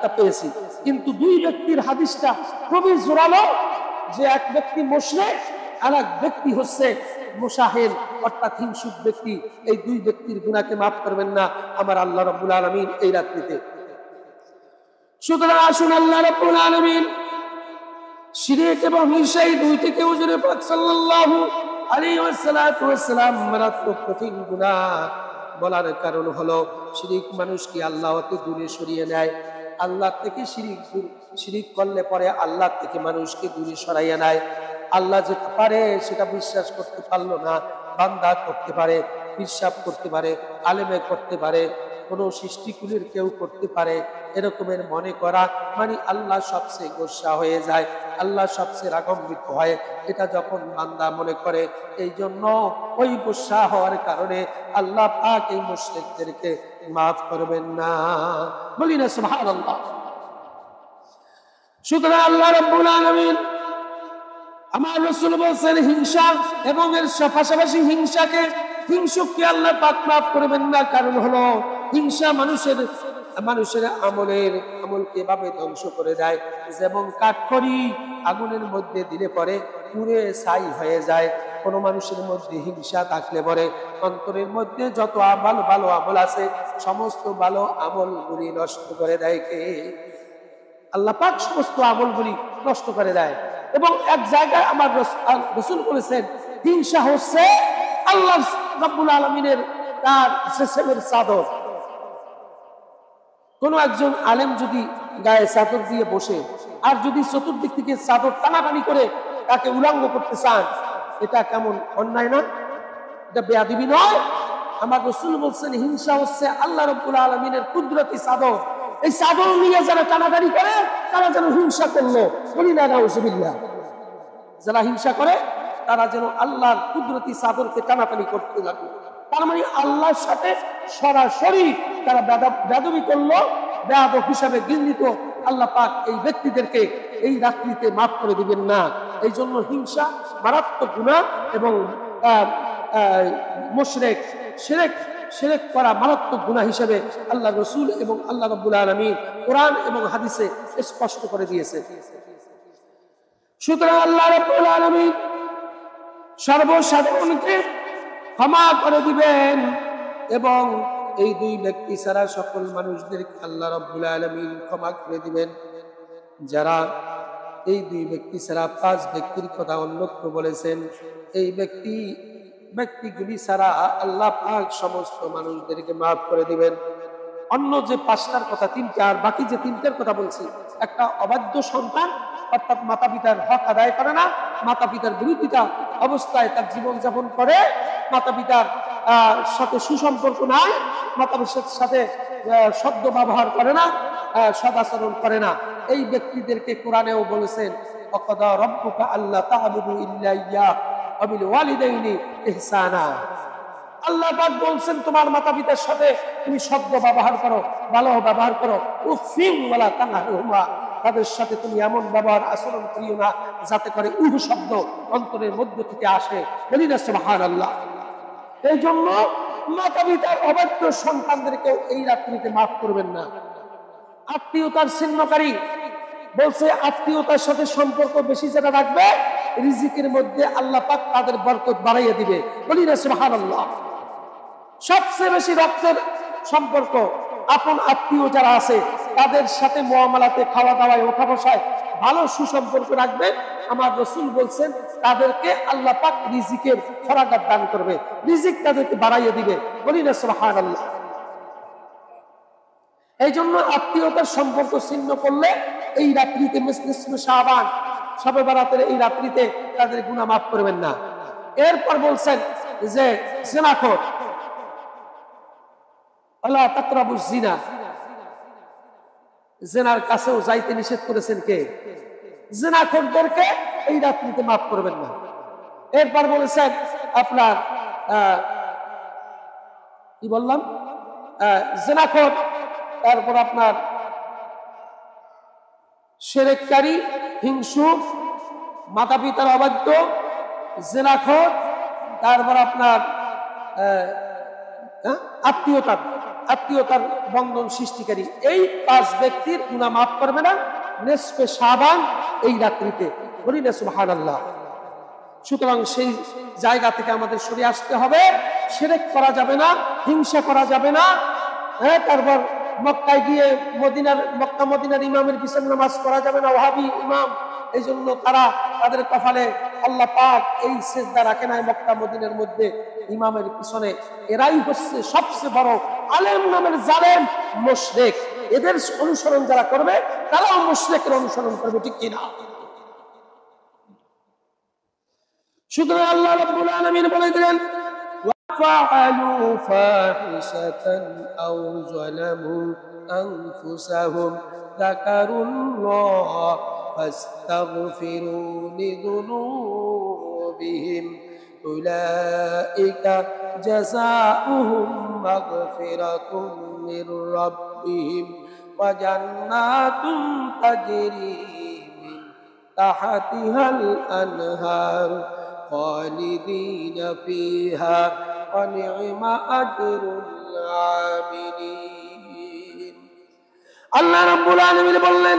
তা পেয়েছি, কিন্তু 2 ব্যক্তির হাদিসটা খুবই জোরালো, যে এক ব্যক্তি মুশরিক আর এক ব্যক্তি হচ্ছে মুশাহির অর্থাৎ হিংসুক ব্যক্তি। এই 2 ব্যক্তির গুনাহকে মাফ করবেন না আমার আল্লাহ রাব্বুল আলামিন এই রাত্রিতে। সুতরাং আসুন আল্লাহ রাব্বুল আলামিন শিরক এবং হিংসা এই 2 থেকে হুজুরে পাক সাল্লাল্লাহু আলাইহি ওয়াসাল্লাম মারাত্মক কঠিন গুনাহ বলার কারণ হলো শিরক মানুষকে আল্লাহ হতে দূরে সরিয়ে নেয়। আল্লাহ থেকে শিরক করলে পরে আল্লাহ থেকে মানুষকে দূরে সরাইয়া নেয়। আল্লাহ যেটা পারে সেটা বিশ্বাস করতে পারলো না, বান্দা করতে পারে, বিশ্বাস করতে পারে, আলেমে করতে পারে, কোন সৃষ্টিকুলের কেউ করতে পারে, এরকমের মনে করা মানে আল্লাহ সবচেয়ে গোসা হয়ে যায়, আল্লাহ সবচেয়ে রাগান্বিত হয়, এটা যখন বান্দা মনে করে। এই জন্য ওই গোসা হওয়ার কারণে আল্লাহ পাক এই মুশরিকদেরকে মাফ করবেন না, বলি না সুবহানাল্লাহ। সুতরাং আল্লাহ রাব্বুল আলামিন আমার রাসূল বলেছেন হিংসা এবং এর পাশাপাশি হিংসুককে আল্লাহ পাক মাফ করবেন না। কারণ হলো হিংসা মানুষের আমলকে এভাবে ধ্বংস করে দেয়, যেমন কাঠখড়ি আগুনের মধ্যে দিলে পরে পুড়ে ছাই হয়ে যায়। কোন মানুষের মধ্যে হিংসা থাকলে পরে অন্তরের মধ্যে যত ভালো আমল আছে সমস্ত ভালো আমলগুলি নষ্ট করে দেয় কে? আল্লাহ পাক সমস্ত আমলগুলি নষ্ট করে দেয়। এবং এক জায়গায় আমার রাসূল বলেছেন হিংসা হচ্ছে আল্লাহ রাব্বুল আলামিনের তার সেসেমের চাদর। কোন একজন আলেম যদি গায়ে চাদর দিয়ে বসে আর যদি চতুর্দিক থেকে চাদর টানাটানি করে তাকে উলঙ্গ করতে চান, এটা কেমন অন্যায় না? এটা বেয়াদবি নয়? আমার রাসূল বলছেন হিংসা হচ্ছে আল্লাহ রাব্বুল আলামিনের কুদরতি চাদর। এই চাদর নিয়ে যারা টানাটানি করে তারা যেন হিংসা করলো, বলি না নাউজুবিল্লাহ। যারা হিংসা করে তারা যেন আল্লাহর কুদরতি চাদরকে টানাটানি করতে লাগলো। তার মানে আল্লাহর সাথে সরাসরি তারা বেয়াদবি করলো, বেয়াদব হিসাবে গৃহীত। আল্লাহ পাক এই ব্যক্তিদেরকে এই রাত্রিতে মাফ করে দিবেন না। এই জন্য হিংসা মারাত্মক গুনাহ এবং শিরক করা মারাত্মক গুনাহ হিসেবে আল্লাহ রাসূল এবং আল্লাহ রাব্বুল আলামিন কোরআন এবং হাদিসে স্পষ্ট করে দিয়েছে। সুতরাং আল্লাহ রাব্বুল আলামিন সর্বসাধারণকে ক্ষমা করে দিবেন এবং এই 2 ব্যক্তি ছাড়া সকল মানুষদেরকে আল্লাহ রাব্বুল আলামিন ক্ষমা করে দিবেন। যারা এই 2 ব্যক্তি ছাড়া 5 ব্যক্তির কথা অন্যত্র বলেছেন, এই ব্যক্তিগুলি ছাড়া আল্লাহ পাক সমস্ত মানুষদেরকে মাফ করে দিবেন। অন্য যে 5টার কথা 3টা, আর বাকি যে 3টার কথা বলছি, একটা অবাধ্য সন্তান অর্থাৎ মাতা পিতার হক আদায় করে না, মাতা পিতার বিরোধিতা অবস্থায় তার জীবন যাপন করে, মাতা পিতার সাথে সুসম্পর্ক নাই, মাতা পিতার সাথে সদ্য ব্যবহার করে না, সদাচরণ করে না, এই ব্যক্তিদেরকে কোরআনেও বলেছেন ওয়াকাদা রাব্বুকা আল্লা তা'বুদু ইল্লা ইয়্যাহু ওয়া বিল ওয়ালিদাইনি ইহসানা। আল্লাহ পাক বলছেন তোমার মাতা পিতার সাথে তুমি সদ্য ব্যবহার করো, ভালো ব্যবহার করো। উফিন ওয়ালা তানহারহুমা, তাদের সাথে তুমি এমন ব্যবহার আচরণ করিও না যাতে করে উহ শব্দ অন্তরের মধ্য থেকে আসে, বলি না সুবহানাল্লাহ। এই জন্য মাতা পিতার অবাধ্য সন্তানদেরকেও এই রাত্রিতে মাফ করবেন না। আত্মীয়তার ছিন্নকারী বলছে আত্মীয়তার সাথে সম্পর্ক বেশি যারা রাখবে রিজিকের মধ্যে আল্লাহ পাক তাদের বরকত বাড়াইয়া দিবে, বলি না সুবহানাল্লাহ। সবচেয়ে বেশি রক্তের সম্পর্ক আপন আত্মীয় যারা আছে তাদের সাথে মুআমালাতে, খাওয়া দাওয়ায়, ওঠা বসায় ভালো সুসম্পর্ক রাখবেন। আমার রাসূল বলছেন তাদেরকে আল্লাহ পাক রিজিকের ফরাগাত দান করবে, রিজিক তাদেরকে বাড়াইয়া দিবে, বলি না সুবহানাল্লাহ। এই জন্য আত্মীয়তার সম্পর্ক ছিন্ন করলে এই রাত্রিতে নিসফে শাবান, শবে বরাতের এই রাত্রিতে তাদের গুনাহ মাফ করবেন না। এরপর বলছেন যে জিনাখোর, আল্লাহ তাকরাবুজ জিনা, জিনার কাছেও যাইতে নিষেধ করেছেন কে? জিনাখোরদেরকে এই রাত্রিতে মাফ করবেন না। এরপর বলেছেন আপনার কি বললাম, জিনাখোর, তারপর আপনার শিরককারী, হিংসুক, মাতা পিতার অবাধ্য, জেনাখোর, তারপর আপনার আত্মীয়তার বন্ধন সৃষ্টিকারী, এই 5 ব্যক্তির গুনাহ মাফ করবে না নিসফে শাবান এই রাত্রিতে। বলি না সুবহানাল্লাহ। সুতরাং সেই জায়গা থেকে আমাদের সরে আসতে হবে। শিরক করা যাবে না, হিংসা করা যাবে না। তারপর মক্কায় গিয়ে মক্কা মদিনার ইমামের পিছনে নামাজ পড়া যাবে না, ওয়াহাবি ইমাম। এই জন্য তাদের কপালে আল্লাহ পাক এই সিজদা রাখে নাই মক্কা মদিনার মধ্যে ইমামের পিছনে। এরাই হচ্ছে সবচেয়ে বড় আলেম নামের জালেম, মুশরিক। এদের অনুসরণ যারা করবে তারাও মুশরিকের অনুসরণ করবে, ঠিক কিনা? সুতরাং আল্লাহ রাব্বুল আলামিন বলে দিলেন, وَفَعَلُوا فَاحِشَةً أَوْ ظَلَمُوا أَنفُسَهُمْ ذَكَرُوا اللَّهَ فَاسْتَغْفِرُوا لِذُنُوبِهِمْ أُولَئِكَ جَزَاؤُهُمْ مَغْفِرَةٌ مِّن رَّبِّهِمْ وَجَنَّاتٌ تَجْرِي مِن تَحْتِهَا الْأَنْهَارُ خالدين فيها ونعم أجر العاملين। আল্লাহ রাব্বুল আলামিন বললেন,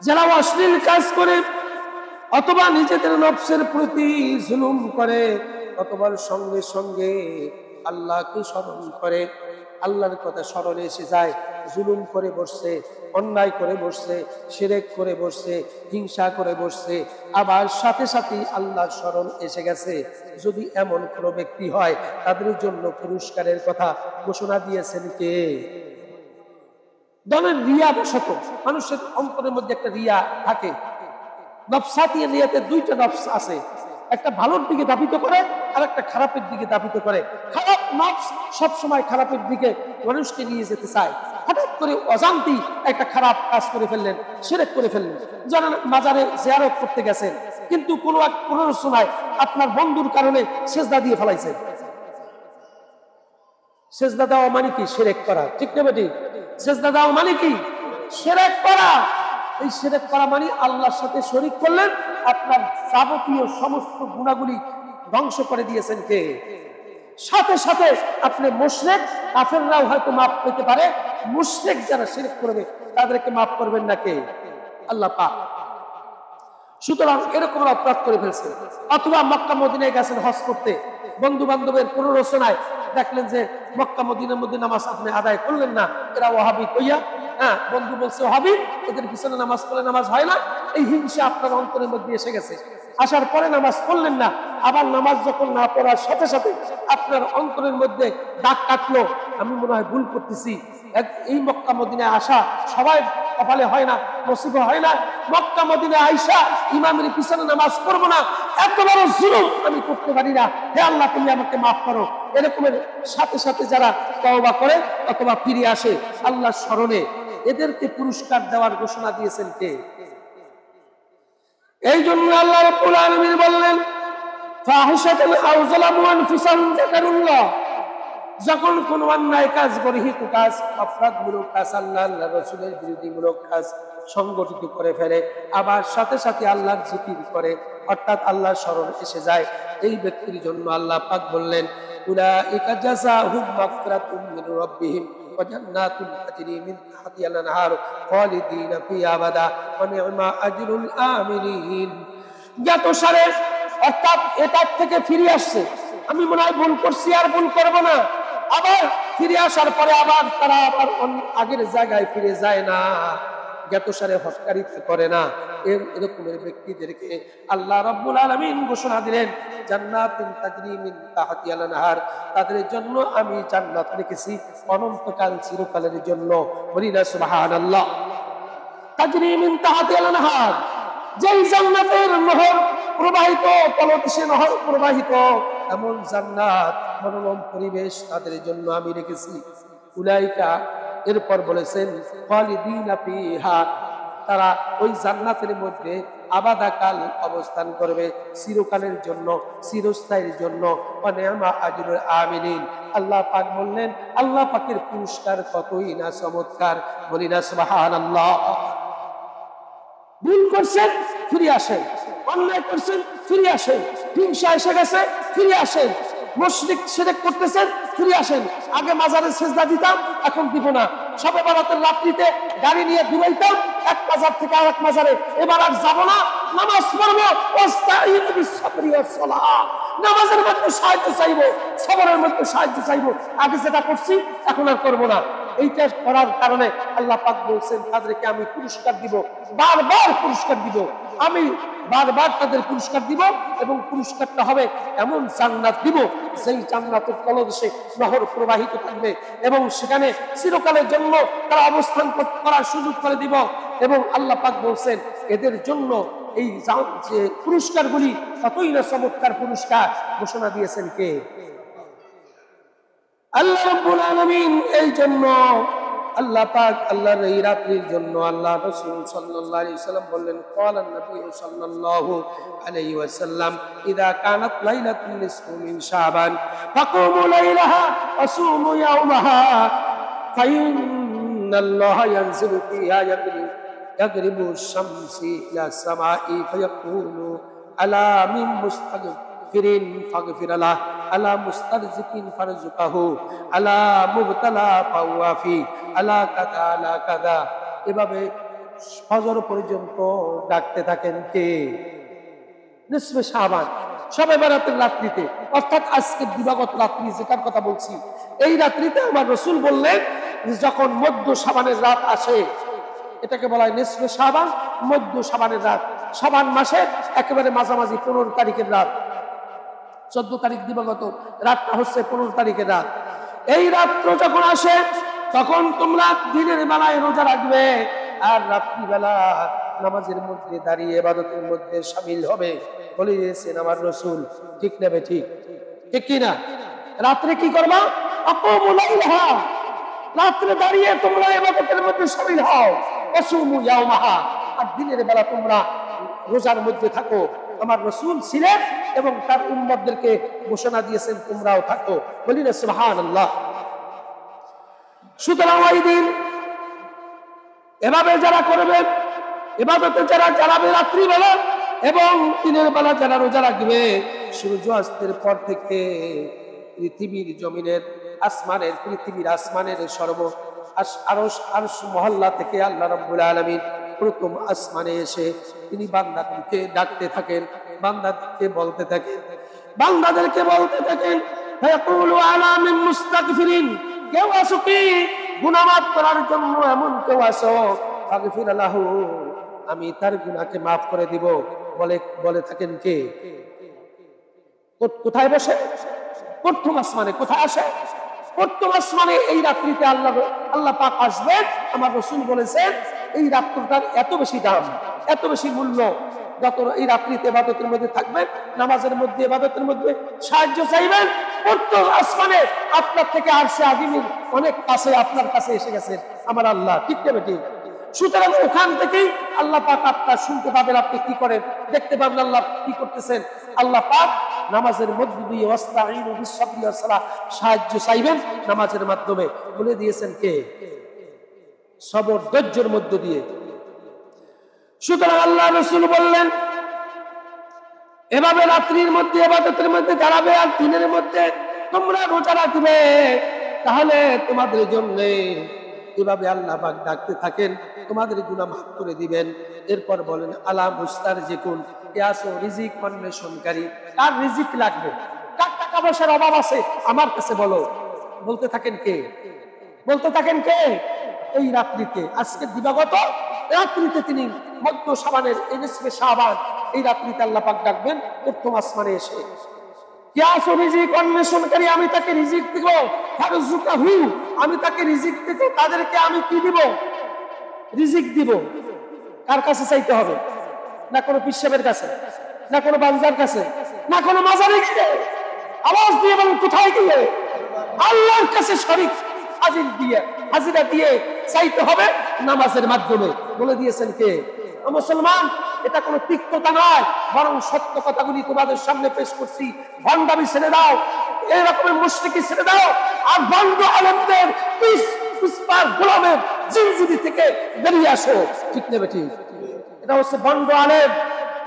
যারা অশ্লীল কাজ করে অথবা নিজেদের নফসের প্রতি জুলুম করে অথবা সঙ্গে সঙ্গে আল্লাহকে স্মরণ করে, আল্লাহর কথা স্মরণে এসে যায়, জুলুম করে বসছে, অন্যায় করে বসছে, শিরক করে বসছে, হিংসা করে বসছে, আবার সাথে সাথে আল্লাহর স্মরণ এসে গেছে, যদি এমন কোনো ব্যক্তি হয় তাদের জন্য পুরস্কারের কথা ঘোষণা দিয়েছেন কে? দলের রিয়া বশত মানুষের অন্তরের মধ্যে একটা রিয়া থাকে। নফসাতিয়া নিয়াতে 2টা নফস আছে, একটা ভালোর দিকে দাবিত করে আর একটা খারাপের দিকে দাবিত করে। খারাপ নফস সব সময় খারাপের দিকে মানুষকে নিয়ে যেতে চায়। হঠাৎ করে অজান্তেই একটা খারাপ কাজ করে ফেললেন, শিরক করে ফেললেন। যারা মাজারে জিয়ারত করতে গেছেন কিন্তু কোনো এক প্ররোচনায় আপনার বন্ধুর কারণে সেজদা দিয়ে ফেলাইছেন। সেজদা দেওয়া মানে কি? শিরক করা, ঠিক না বেটি? সেজদা দেওয়া মানে কি? শিরক করা। এই শিরক করা মানে আল্লাহর সাথে শরীক করলেন, আপনার যাবতীয় সমস্ত গুণাগুলি ধ্বংস করে দিয়েছেন কে? সাথে সাথে আপনি মুশরিক, কাফেররাও হয়তো মাফ পেতে পারে, মুশরিক যারা শিরক করবে তাদেরকে মাফ করবেন না কে? আল্লাহ পাক। সুতরাং এরকম অপরাধ করে ফেলছে। অথবা মক্কা মদিনায় গেছেন হজ করতে, বন্ধু বান্ধবের প্ররোচনায় দেখলেন যে মক্কা মদিনার মধ্যে নামাজ আপনি আদায় করলেন না, এরা ওয়াহাবি কইয়া, বন্ধু বলছে ওয়াহাবি, এদের পিছনে নামাজ পড়লে নামাজ হয় না, এই হিংসা আপনার অন্তরের মধ্যে এসে গেছে। আসার পরে নামাজ পড়লেন না, আবার নামাজ যখন না পড়ার সাথে সাথে আপনার অন্তরের মধ্যে দাগ কাটলো, আমি মনে হয় ভুল করতেছি। এই মক্কা মদিনায় আসা সবাই কপালে হয় না, নসিবে হয় না। মক্কা মদিনায় আইসা ইমামের পিছনে নামাজ পড়বো না, এত বড় জুলুম আমি করতে পারি না, হে আল্লাহ তুমি আমাকে মাফ করো। এরকমের সাথে সাথে যারা তওবা করে অথবা ফিরে আসে আল্লাহর স্মরণে, এদেরকে পুরস্কার দেওয়ার ঘোষণা দিয়েছেন কে? এই জন্য আল্লাহ রাব্বুল আলামিন বললেন, ফাহিশাতান আও যালামু আনফুসাহুম যাকারুল্লাহ। যখন কোন অন্যায় কাজ, গর্হিত কাজ, অপরাধমূলক কাজ, আল্লাহ রাসূলের বিরোধীমূলক কাজ সংগঠিত করে ফেলে, আবার সাথে সাথে আল্লাহর জিকির করে, অর্থাৎ আল্লাহর স্মরণ এসে যায়, এই ব্যক্তির জন্য আল্লাহ পাক বললেন, উলাইকা জাযাহুম মাগফিরাতুম মিন রাব্বিহিম ওয়া জান্নাতুন তাজরি মিন তাহতিহা আল-আনহার খালিদিনা ফিহা আবাদা ওয়া নি'মা আজরুল আমিলিন। জ্ঞাতসারে অর্থাৎ এটার থেকে ফিরে আসছে, আমি মনে হয় ভুল করছি আর ভুল করব না, আবার ফিরে আসার পরে আবার তারা আবার আগের জায়গায় ফিরে যায় না, জ্ঞাতসারে হটকারিতা করে না, এরকমের ব্যক্তিদেরকে আল্লাহ রাব্বুল আলামিন ঘোষণা দিলেন, জান্নাতুন তাজরি মিন তাহতিহা আল-আনহার, তাদের জন্য আমি জান্নাত রেখেছি অনন্তকাল, চিরকালের জন্য। বলি না সুবহানাল্লাহ। তাজরি মিন তাহতিহা আল-আনহার, যেই জান্নাতের নহর প্রবাহিত, তলদেশে নহর প্রবাহিত, এমন জান্নাত, মনোরম পরিবেশ তাদের জন্য আমি রেখেছি। উলাইকা, এরপর বলেছেন খালিদিনা ফিহা, তারা ওই জান্নাতের মধ্যে আবাদাকাল অবস্থান করবে, চিরকালের জন্য, চিরস্থায়ীর জন্য। ওয়া নি'মা আজরুল আমিলিন। আল্লাহ পাক বললেন, আল্লাহ পাকের পুরস্কার কতই না চমৎকার। বলি না সুবহানাল্লাহ। ভুল করছেন ফিরে আসেন, অন্যায় করছেন ফিরে আসেন, হিংসা এসে গেছে ফিরে আসেন, মুশরিক শিরক করতেছেন ফিরে আসেন। আগে মাজারে সিজদা দিতাম, এখন দিব না। শবে বরাতের রাত্রিতে গাড়ি নিয়ে দূরাইতাম এক মাজার থেকে আরেক মাজারে, এবার আর যাব না। নামাজ পড়বো, ওয়াস্তাঈনু বিস-সাবরি ওয়াস-সালাহ, নামাজের মধ্যে সাহায্য চাইবো, সবরের মধ্যে সাহায্য চাইবো। আগে যেটা করছি এখন আর করবো না। এইটা করার কারণে আল্লাহ পাক বলছেন তাদেরকে আমি পুরস্কার দিব, বারবার পুরস্কার দিব, আমি বারবার তাদের পুরস্কার দিব, এবং পুরস্কারটা হবে এমন জান্নাত দিব যেই জান্নাতের তলদেশে নহর প্রবাহিত থাকবে, এবং সেখানে চিরকালের জন্য তারা অবস্থান করার সুযোগ করে দিব। এবং আল্লাহ পাক বলছেন এদের জন্য এই যে পুরস্কারগুলি কতই না চমৎকার পুরস্কার ঘোষণা দিয়েছেন কে? আল্লাহ রাব্বুল আলামিন। এই জন্য আল্লাহ পাক আল্লাহর এই রাত্রির জন্য আল্লাহ রাসূল সাল্লাল্লাহু আলাইহি ওয়াসাল্লাম বললেন, ক্বালা নবী সাল্লাল্লাহু আলাইহি ওয়াসাল্লাম, ইযা কানাত লাইলাতুন নিসফু মিন শাবান ফাকুমু লাইলাহা ওয়া সুমু ইয়াওমাহা ফাইন্নাল্লাহা ইয়ানজিলু ফিহা ইয়াগরিবু আশ-শামসি ইলা সামাই ফায়াকুলু আলা মিন মুস্তাগফিরিন ফাগফির লাহ, আলা মুস্তারজিকিন ফারজুকাহু, আলা মুবতালা ফাওয়াফি, আলা কাদা আলা কাদা। এভাবে ফজর পর্যন্ত ডাকতে থাকেন কে? নিসফে শাবান, শবে বরাতের রাত্রিতে, অর্থাৎ আজকের দিবাগত রাত্রি যেটার কথা বলছি, এই রাত্রিতে আমার রাসূল বললেন যখন মধ্য শাবানের রাত আসে, এটাকে বলা হয় নিসফে শাবান, মধ্য শাবানের রাত। শাবান মাসের একেবারে মাঝামাঝি 15 তারিখের রাত, 14 তারিখ দিবাগত রাতটা হচ্ছে 15 তারিখের রাত। এই রাত্র যখন আসে তখন তোমরা দিনের বেলায় রোজা রাখবে, আর রাত্রিবেলা নামাজের মধ্যে দাঁড়িয়ে ইবাদতের মধ্যে শামিল হবে বলে দিয়েছেন আমার রাসূল। ঠিক না ঠিক? ঠিক কি না? রাত্রে কি করবা? আকুমু লাইলাহা, রাত্রে দাঁড়িয়ে তোমরা ইবাদতের মধ্যে শামিল হও, ওয়াসুমু ইয়াওমাহা, আর দিনের বেলা তোমরা রোজার মধ্যে থাকো। আমার রাসূল ছিলেন এবং তার উম্মতদেরকে ঘোষণা দিয়েছেন তোমরাও থাকো। বলি না সুবহানাল্লাহ। সুতরাং ওই দিন এভাবে যারা করবে, ইবাদতে যারা যাবে রাত্রিবেলা এবং দিনের বেলা যারা রোজা রাখবে, সূর্য অস্তের পর থেকে পৃথিবীর জমিনের আসমানের, পৃথিবীর আসমানের সর্ব আরশ মহল্লা থেকে আল্লাহ রাব্বুল আলামিন প্রথম আসমানে এসে তিনি বান্দাদেরকে ডাকতে থাকেন, বান্দাদেরকে বলতে থাকেন, বান্দাদেরকে বলতে থাকেন, ফায়াকুলু আলা মিন মুস্তাগফিরিন, কেউ আছো কি গুনাহ মাফ করার জন্য? এমন কেউ আছো? ফাগফির লাহু, আমি তার গুনাহকে মাফ করে দিব। বলে থাকেন কে? কোথায় বসে? প্রথম আসমানে। কোথায় আসে? প্রথম আসমানে। এই রাত্রিতে আল্লাহ পাক আসবেন। আমার রাসূল বলেছেন এই রাত্রিটার এত বেশি দাম, এত বেশি মূল্য, যত এই রাত্রিতে ইবাদতের মধ্যে থাকবেন, নামাজের মধ্যে ইবাদতের মধ্যে সাহায্য চাইবেন, প্রথম আসমানে আপনার থেকে আরশে আজিমের অনেক কাছে আপনার কাছে এসে গেছেন আমার আল্লাহ। ঠিক না বেটি? সুতরাং ওখান থেকেই আল্লাহ পাক আপনার শুনতে পাবেন, আপনি কি করেন দেখতে পাবেন আল্লাহ কি করতেছেন। আল্লাহ পাক নামাজের মধ্যে দিয়ে ওয়াস্তাঈনু বিস-সাবরি ওয়াস-সালাহ, সাহায্য চাইবেন নামাজের মাধ্যমে। বলে দিয়েছেন কে? সবর ধৈর্যের মধ্য দিয়ে। সুতরাং আল্লাহ রাসূল বললেন এভাবে রাত্রির মধ্যে ইবাদতের মধ্যে দাঁড়াবে আর দিনের মধ্যে তোমরা রোজা রাখবে, তাহলে তোমাদের জন্য এভাবে আল্লাহ পাক ডাকতে থাকেন, তোমাদের গুনাহ মাফ করে দিবেন। এরপর বলেন আলা মুস্তারজিকুন, ইয়াসো রিজিক অন্বেষণকারী, কার রিজিক লাগবে, কার টাকা পয়সার অভাব আছে আমার কাছে বলো। বলতে থাকেন কে? বলতে থাকেন কে? এই রাত্রিতে, আজকে দিবাগত রাত্রিতে তিনি মধ্য শাবানের এই নিসফে শাবান, এই রাত্রিতে আল্লাহ পাক ডাকবেন প্রথম আসমানে এসে, ইয়াসো রিজিক অন্বেষণকারী, আমি তাকে রিজিক দিব, ফারজুকাহু, আমি তাকে রিজিক দিব, তাদেরকে আমি কি দিব? রিজিক দিব। কার কাছে চাইতে হবে? না কোনো পিসাবের কাছে, না কোনো বানজার কাছে, না কোনো মাজারে গিয়ে আওয়াজ দিয়ে বলেন কোথায় গিয়ে? আল্লাহর কাছে শরীক হাজিরা দিয়ে চাইতে হবে নামাজের মাধ্যমে। বলে দিয়েছেন কে? মুসলমান, এটা কোনো তিক্ততা নয়, বরং সত্য কথাগুলি তোমাদের সামনে পেশ করছি। ভণ্ডামি ছেড়ে দাও, এই রকমের মুশরিকি ছেড়ে দাও, আর ভণ্ড আলেমদের পুষ্পার গোলামের জিনজিবি থেকে বেরিয়ে আসো। ঠিক নেবে? ঠিক। এটা হচ্ছে ভণ্ড আলেম,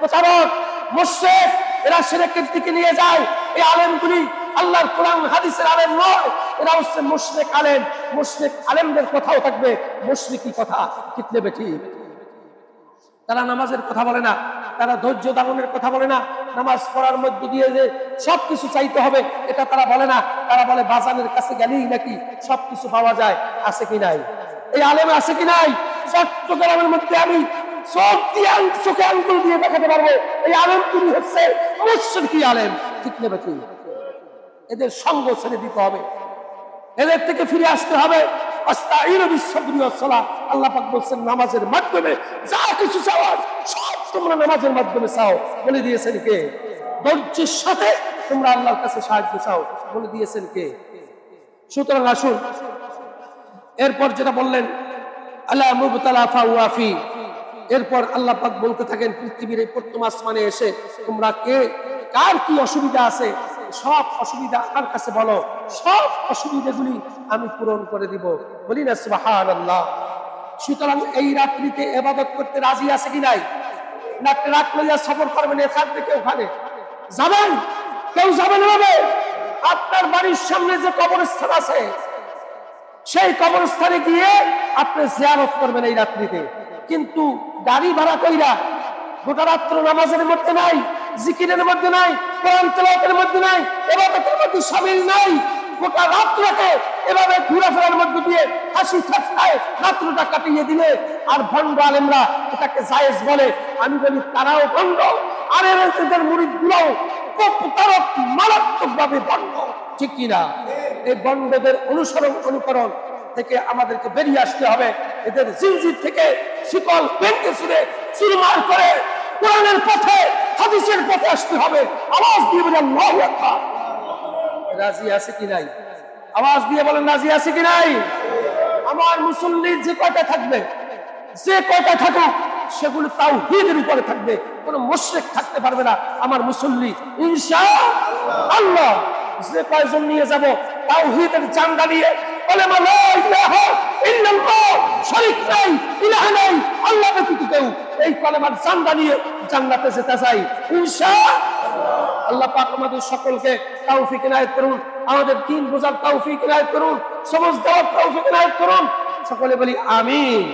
প্রতারক, মুশরিক। এরা শিরকের দিকে নিয়ে যায়। এই আলেমগুলি আল্লাহর কোরআন হাদিসের আলেম নয়, এরা হচ্ছে মুশরিক আলেম। মুশরিক আলেমদের কথাও থাকবে মুশরিকি কথা, ঠিক নেবে ঠিক। তারা নামাজের কথা বলে না, তারা ধৈর্য ধারণের কথা বলে না, নামাজ পড়ার মধ্য দিয়ে যে সবকিছু চাইতে হবে এটা তারা বলে না। তারা বলে বাজানের কাছে গেলেই নাকি সবকিছু পাওয়া যায়। আছে কি নাই? এই আলেম আছে কি নাই? চট্টগ্রামের মধ্যে আমি চোখে আঙ্গুল দিয়ে দেখাতে পারবো এই আলেম তুমি হচ্ছে মুশরিকি আলেম, ঠিক নেবে ঠিক। এদের সঙ্গ ছেড়ে দিতে হবে, এদের থেকে ফিরে আসতে হবে। আল্লাহ পাক বলছেন নামাজের মাধ্যমে যা কিছু চাওয়ার সব তোমরা নামাজের মাধ্যমে চাও, বলে দিয়েছেন কে? ধৈর্যের সাথে তোমরা আল্লাহর কাছে সাহায্য চাও, বলে দিয়েছেন কে? সুতরাং আসুন, এরপর যেটা বললেন আলা মুবতালা ফাওয়াফি, এরপর আল্লাহ পাক বলতে থাকেন পৃথিবীর এই প্রথম আসমানে এসে তোমরা কে কার কি অসুবিধা আছে সব অসুবিধা আমার কাছে বলো, সব অসুবিধাগুলি আমি পূরণ করে দিব। বলি না সুবহানাল্লাহ। সুতরাং এই রাত্রিতে ইবাদত করতে রাজি আছে কি নাই? না ট্রাক লইয়া সফর করবেন এখান থেকে ওখানে যাবেন? কেউ যাবেন না। আপনার বাড়ির সামনে যে কবরস্থান আছে সেই কবরস্থানে গিয়ে আপনি জিয়ারত করবেন এই রাত্রিতে। কিন্তু গাড়ি ভাড়া কইরা গোটা রাত্র নামাজের মধ্যে নাই, জিকিরের মধ্যে নাই, কোরআন তেলাওয়াতের মধ্যে নাই, ইবাদতের মধ্যে শামিল নাই, গোটা রাত্রকে এভাবে ঘোরাফেরার মধ্যে দিয়ে হাসি ঠাট্টায় রাত্রটা কাটিয়ে দিলে আর ভণ্ড আলেমরা এটাকে জায়েজ বলে, আমি বলি তারাও ভণ্ড, আর এদের মুরিদগুলোও প্রতারক, মারাত্মকভাবে ভণ্ড, ঠিক কিনা? এই ভণ্ডদের অনুকরণ থেকে আমাদেরকে বেরিয়ে আসতে হবে। এদের জিনজির থেকে শিকল ভেঙে ছুঁড়ে চুরমার করে কোরআনের পথে, হাদিসের পথে আসতে হবে। আওয়াজ দিয়ে বলেন আল্লাহু আকবার। রাজি আছে কি নাই? আওয়াজ দিয়ে বলেন রাজি আছে কি নাই? আমার মুসল্লি যে কয়টা থাকবে, যে কয়টা থাকুক, সেগুলো তাওহীদের উপরে থাকবে, কোনো মুশরিক থাকতে পারবে না আমার মুসল্লি ইনশাআল্লাহ। যে কয়জন নিয়ে যাব তাওহীদের চাঙ্গা নিয়ে, কালেমা লা ইলাহা ইল্লাল্লাহ, শরীক নাই, ইলাহ নাই, আল্লাহ ব্যতীত কেউ, এই কালেমার চাঙ্গা নিয়ে জান্নাতে যেতে চাই ইনশাআল্লাহ। আল্লাহ পাক আমাদের সকলকে তৌফিক ইনায়েত করুন, আমাদের দ্বীন বোঝার তৌফিক ইনায়েত করুন, সমাজ দেওয়ার তৌফিক ইনায়েত করুন। সকলে বলি আমিন।